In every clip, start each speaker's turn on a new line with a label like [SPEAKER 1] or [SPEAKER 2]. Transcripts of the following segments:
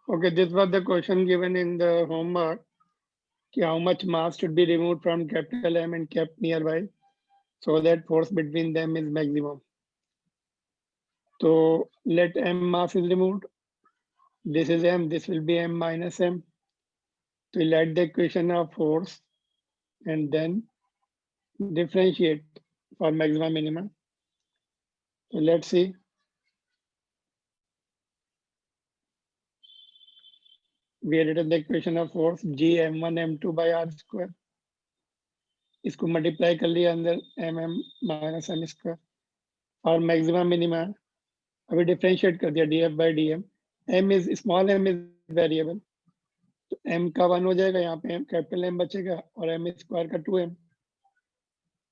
[SPEAKER 1] Okay, this was the question given in the homework. How much mass should be removed from capital M and kept nearby so that force between them is maximum. So let M mass is removed. This is M, this will be M minus M. So we let the equation of force and then differentiate for maximum minimum. So let's see. We have written the equation of force G M1 M2 by R square. इसको multiply कर लिया अंदर mm minus M square और maximum minima अभी differentiate कर दिया df by dm. m is small m is variable तो m का 1 हो जाएगा, यहाँ पे कैपिटल M बचेगा और m स्क्वायर का 2m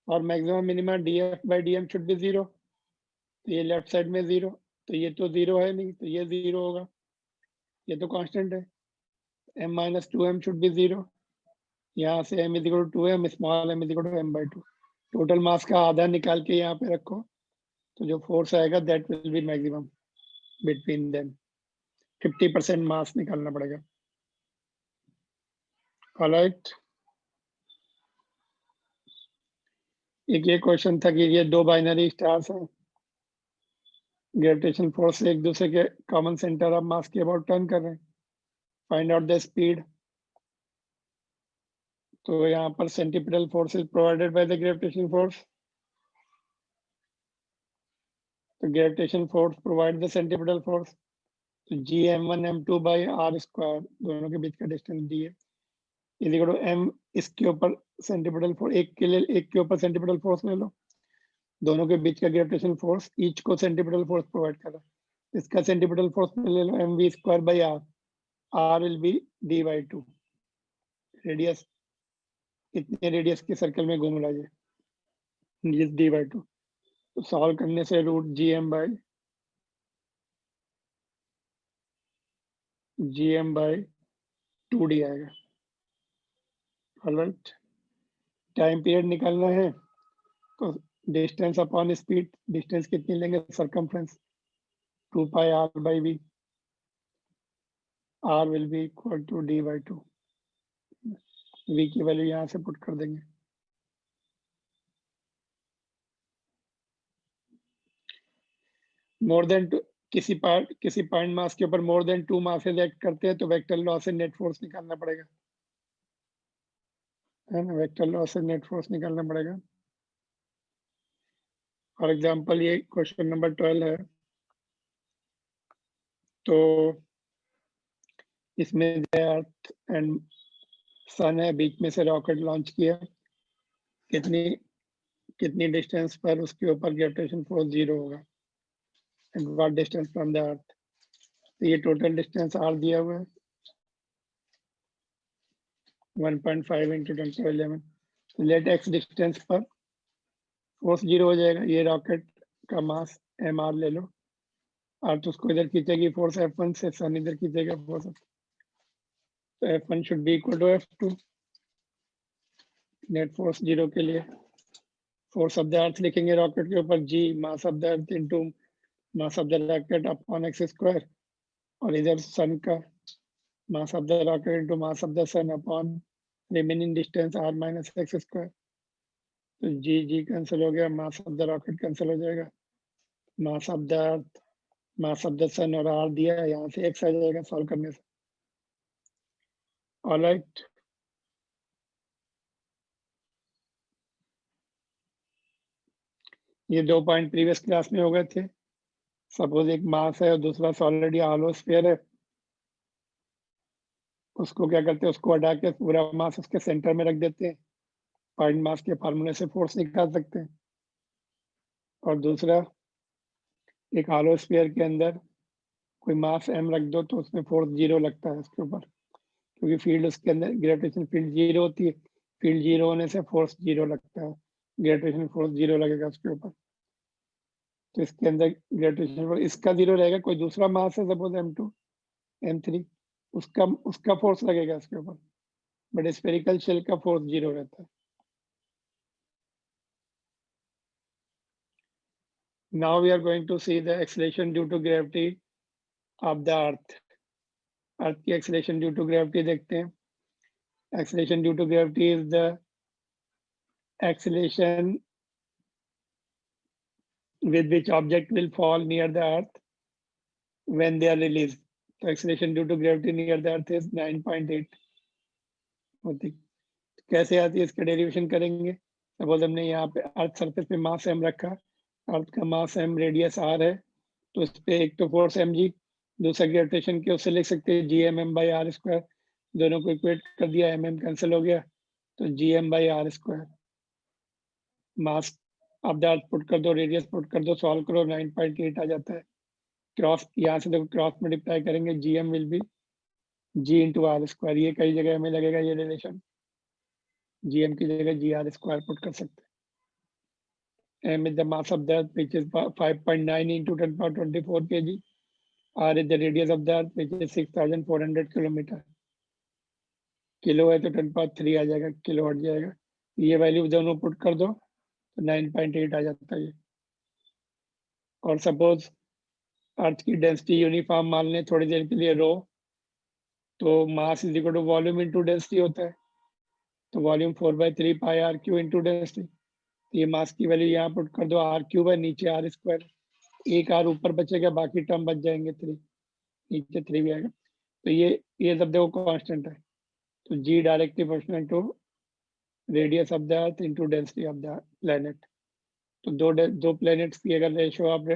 [SPEAKER 1] और maximum minima df by dm should be 0. तो ये लेफ्ट साइड में 0, तो ये तो 0 है नहीं, तो ये 0 होगा, ये तो कांस्टेंट है. m minus 2m should be 0. यहाँ से m is equal to 2m, small m is equal to m by 2. Total mass का आधा निकाल के यहाँ पे रखो, तो जो फोर्स आएगा that will B maximum between them. 50% मास निकालना पड़ेगा. ऑलराइट, एक ये क्वेश्चन था कि ये दो बाइनरी स्टार्स हैं, ग्रेविटेशन फोर्स से एक दूसरे के कॉमन सेंटर ऑफ मास के अबाउट टर्न कर रहे हैं. Find out the speed. तो यहाँ पर centripetal force is provided by the gravitation force. तो gravitation force provide the centripetal force. तो GM1 M2 by R square, दोनों के बीच का डिस्टेंस D है, इज इक्वल टू M इसके ऊपर सेंट्रीपिटल फोर्स, एक के लिए एक के ऊपर सेंट्रीपिटल फोर्स ले लो, दोनों के बीच का ग्रेविटेशन फोर्स ईच को सेंट्रीपिटल फोर्स प्रोवाइड कर रहा है. इसका सेंट्रीपिटल फोर्स में ले लो mv square by r. r will be d by 2. Radius, इतने रेडियस के सर्कल में घूम रहा है, d by 2. तो सॉल्व करने से रूट gm by 2d आएगा. ऑलराइट, टाइम पीरियड निकालना है तो डिस्टेंस अपॉन स्पीड, डिस्टेंस कितनी लेंगे, circumference 2 pi r by v. r will be equal to d by 2. v की वैल्यू यहाँ से पुट कर देंगे. मोर देन किसी पॉइंट मास के ऊपर मोर देन 2 मासेस एक्ट करते हैं तो वेक्टर लॉस से नेट फोर्स निकालना पड़ेगा, है ना. वेक्टर लॉस से नेट फोर्स निकालना पड़ेगा. फॉर एग्जांपल ये क्वेश्चन नंबर 12 है, तो इसमें अर्थ एंड सन है, बीच में से रॉकेट लॉन्च किया, कितनी डिस्टेंस पर उसके ऊपर ग्रेविटेशन फोर्स 0 होगा and what distance from the earth. तो ये टोटल डिस्टेंस r दिया हुआ है 1.5 into 10 to 11. तो लेट x डिस्टेंस पर फोर्स 0 हो जाएगा. ये रॉकेट का मास mr ले लो, अर्थ उसको इधर खींचेगी फोर्स F1 से, सन इधर खींचेगा फोर्स. तो F1 should be equal to F2. Net force 0 के लिए फोर्स ऑफ द अर्थ लिखेंगे रॉकेट के ऊपर g mass of the earth into mass of the rocket upon x square, और इधर सन का mass of the rocket into mass of the sun upon remaining distance r minus x square. तो G cancel हो गया, mass of the rocket cancel हो जाएगा, mass of the earth, mass of the sun और r दिया है, यहाँ से x आ जाएगा सॉल्व करने से. ऑलराइट, ये 2 पॉइंट प्रीवियस क्लास में हो गए थे. सपोज एक मास है और दूसरा सॉलिड या हॉलो स्फीयर है, उसको क्या करते हैं, उसको हटा के पूरा मास उसके सेंटर में रख देते हैं, पॉइंट मास के फार्मूले से फोर्स निकाल सकते हैं. और दूसरा, एक हॉलो स्फीयर के अंदर कोई मास m रख दो तो उसमें फोर्स 0 लगता है उसके ऊपर, क्योंकि फील्ड उसके अंदर ग्रेविटेशन फील्ड 0 होती है. फील्ड 0 होने से फोर्स 0 लगता है, ग्रेविटेशन फोर्स 0 लगेगा उसके ऊपर. तो इसके अंदर ग्रेविटेशन फोर्स इसका 0 रहेगा, कोई दूसरा मास है सपोज m2 m3, उसका फोर्स लगेगा इसके ऊपर, बट स्फेरिकल शेल का फोर्स 0 रहता है. Now we are going to see the acceleration due to gravity of the earth. अर्थ की एक्सेलरेशन ड्यू टू ग्रेविटी देखते हैं. Acceleration due to gravity is the acceleration with which object will fall near the earth when they are released. So acceleration due to gravity near the earth is 9.8 होती. कैसे आती है, इसका derivation करेंगे. Suppose हमने यहाँ पे अर्थ सरफेस पे मास m रखा, अर्थ का मास m, रेडियस r है, तो इस पे एक तो फोर्स mg, दूसरा ग्रेविटेशन के उससे लिख सकते हैं gmm/r². दोनों को इक्वेट कर दिया, mm कैंसिल हो गया, तो gm/r². Mass of the earth put कर दो, रेडियस पुट कर दो, सॉल्व करो, 9.8 आ जाता है. क्रॉस यहाँ से देखो, क्रॉस मल्टीप्लाई करेंगे, gm will be g into r². ये कई जगह हमें लगेगा ये रिलेशन, gm की जगह gr² पुट कर सकते हैं. m is the mass of the earth which is 5.9 into 10^24 kg. r is the radius of the earth which is 6400 kilometre. Kilo है तो 10^3 आ जाएगा, किलो हट जाएगा. ये वैल्यू दोनों पुट कर दो तो 9.8 आ जाता है. और सपोज अर्थ की डेंसिटी यूनिफॉर्म मान लें थोड़ी देर के लिए रो, तो mass is equal to volume into density होता है. तो volume 4/3 pi r cube into density. ये मास की वैल्यू यहाँ पुट कर दो, r³ है, नीचे r². एक r ऊपर बचेगा, बाकी टर्म बच जाएंगे 3, नीचे 3 भी आएगा. तो ये सब देखो कांस्टेंट है. तो g directly proportional to radius of the earth into density of the planet. तो दो प्लेनेट्स की अगर ratio of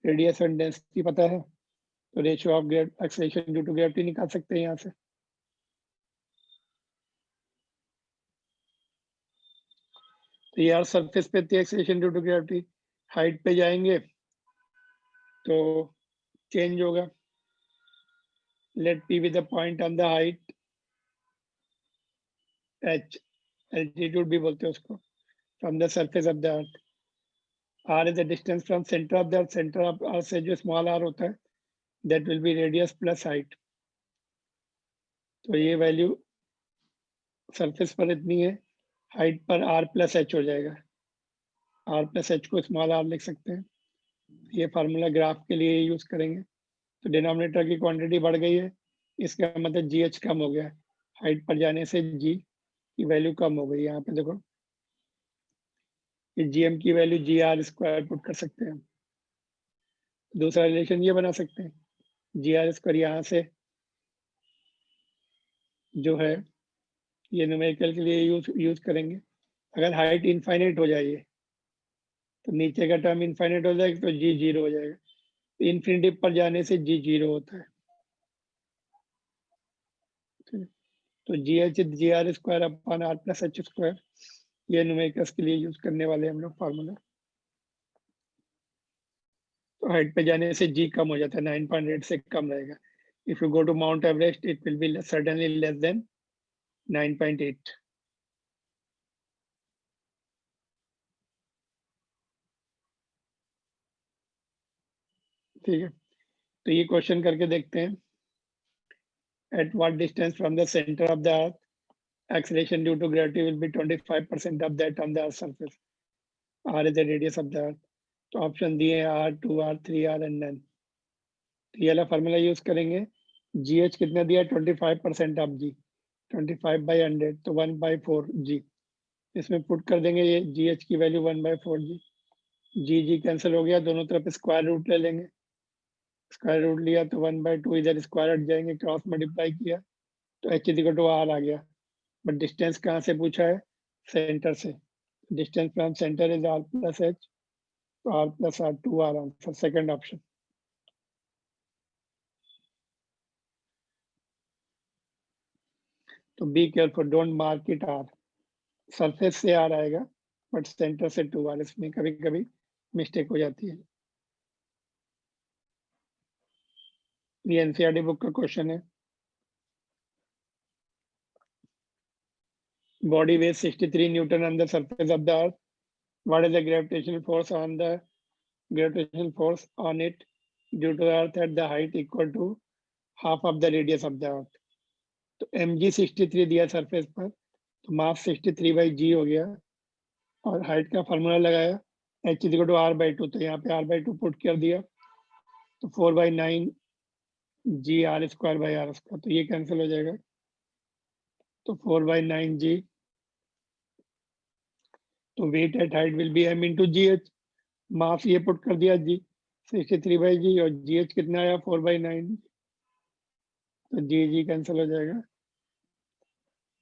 [SPEAKER 1] radius and density पता है तो ratio of acceleration due to gravity निकाल सकते हैं यहाँ से. तो यार सरफेस पे थी acceleration due to gravity, height पे जाएंगे तो चेंज होगा. Let P with the point on the height h, altitude भी बोलते हैं उसको, from the surface of the earth. r is the distance from centre of the earth. Centre of earth से जो स्मॉल r होता है that will be radius plus height. तो ये वैल्यू सरफेस पर इतनी है, हाइट पर r+h हो जाएगा. r+h को स्मॉल r लिख सकते हैं. ये फार्मूला ग्राफ के लिए यूज करेंगे. तो डिनोमिनेटर की क्वांटिटी बढ़ गई है, इसका मतलब gh कम हो गया. हाइट पर जाने से g की वैल्यू कम हो गई. यहाँ पे देखो कि gm की वैल्यू gr² पुट कर सकते हैं. दूसरा रिलेशन ये बना सकते हैं, gr² यहाँ से जो है ये न्यूमेरिकल के लिए यूज करेंगे. अगर हाइट इनफाइनाइट हो जाए तो नीचे का टर्म इनफाइनाइट हो जाएगा, तो g 0 हो जाएगा. इन्फिनिटी पर जाने से g 0 होता है. तो gh gr² अपॉन r+h². ये न्यूमेरिकल्स के लिए यूज करने वाले हम लोग फार्मूला. तो हाइट पे जाने से g कम हो जाता है, 9.8 से कम रहेगा. If you go to Mount Everest it will be certainly less than 9.8. ठीक है, तो ये क्वेश्चन करके देखते हैं. At what distance from the centre of the earth acceleration due to gravity will be 25% of that on the earth surface. r is the radius of the earth. तो option दिए हैं r2, r3, r and n. ये वाला formula use करेंगे. gh कितना दिया, 25% of g, 25/100 तो 1/4 g. इसमें पुट कर देंगे ये gh की वैल्यू 1/4 g. g कैंसिल हो गया, दोनों तरफ स्क्वायर रूट ले लेंगे. स्क्वायर रूट लिया तो 1/2, इधर स्क्वायर हट जाएंगे, क्रॉस मल्टीप्लाई किया तो h = r आ गया. बट डिस्टेंस कहाँ से पूछा है, सेंटर से. Distance from centre is r+h, तो r+r 2r answer, second option. तो be careful, don't mark it r. Surface से r आएगा बट सेंटर से 2r, इसमें कभी कभी मिस्टेक हो जाती है. ये एनसीईआरटी बुक का क्वेश्चन है. Body weighs 63 Newton on the surface of the earth. What is the gravitational force on it due to the earth at the height equal to half of the radius of the earth? तो mg 63 दिया surface पर, तो मास 63/g हो गया. और height का formula लगाया h = r/2, तो यहाँ पे r/2 पुट कर दिया तो 4/9 G R square by R square, तो ये कैंसिल हो जाएगा, तो 4/9 जी, तो weight at height will be m into G H, mass ये पुट कर दिया जी 63/g, और जी एच कितना आया 4/9, तो जी कैंसिल हो जाएगा,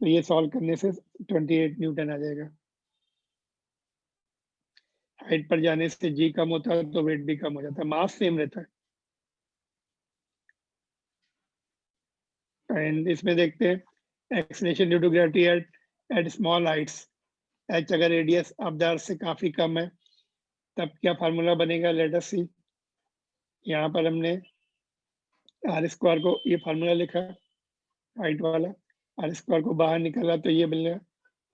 [SPEAKER 1] तो ये सॉल्व करने से 28 न्यूटन आ जाएगा। हाइट पर जाने से जी कम होता है तो वेट भी कम हो जाता है, मास सेम रहता है। एंड इसमें देखते हैं acceleration due to gravity at small heights, H अगर रेडियस ऑफ द अर्थ से काफी कम है तब क्या फार्मूला बनेगा, लेट अस सी। यहाँ पर हमने आर स्क्वायर को ये फार्मूला लिखा हाइट वाला, आर स्क्वायर को बाहर निकाला तो ये मिल गया,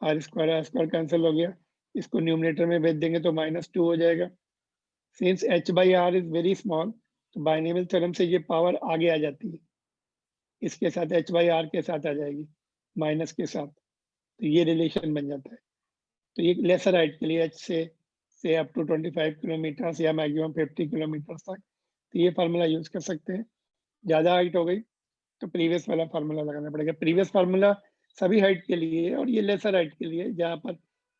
[SPEAKER 1] आर स्क्वायर कैंसिल हो गया, इसको न्यूमरेटर में भेज देंगे तो -2 हो जाएगा। Since h by R is very small, तो बाइनोमियल थ्योरम से ये पावर आगे आ जाती है, इसके साथ h बाई आर के साथ आ जाएगी, माइनस के साथ, तो ये रिलेशन बन जाता है। तो ये लेसर हाइट के लिए h से अप टू 25 किलोमीटर या मैक्सिमम 50 किलोमीटर तक, तो ये फार्मूला यूज कर सकते हैं। ज़्यादा हाइट हो गई तो प्रीवियस वाला फार्मूला लगाना पड़ेगा। प्रीवियस फार्मूला सभी हाइट के लिए है और ये लेसर हाइट के लिए, जहाँ पर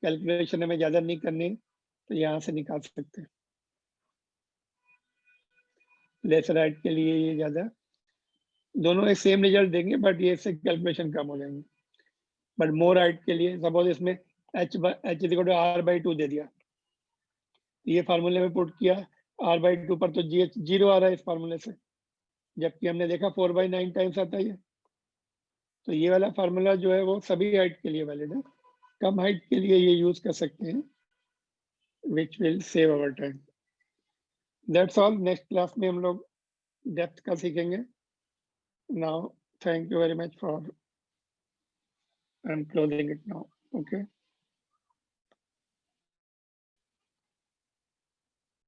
[SPEAKER 1] कैलकुलेशन हमें ज़्यादा नहीं करनी तो यहाँ से निकाल सकते हैं। लेसर हाइट के लिए ये ज़्यादा, दोनों एक सेम रिजल्ट देंगे बट ये से कैलकुलेशन कम हो जाएंगे। बट मोर हाइट के लिए सपोज इसमें h इक्वल टू r/2 दे दिया, ये फार्मूले में पुट किया r/2 पर, तो जी जीरो आ रहा है इस फार्मूले से, जबकि हमने देखा 4/9 टाइम्स आता है। तो ये वाला फार्मूला जो है वो सभी हाइट के लिए वैलिड है, कम हाइट के लिए ये यूज कर सकते हैं, which will save our time. That's all. Next class में हम लोग डेप्थ का सीखेंगे। Now thank you very much for, I am closing it now. Okay.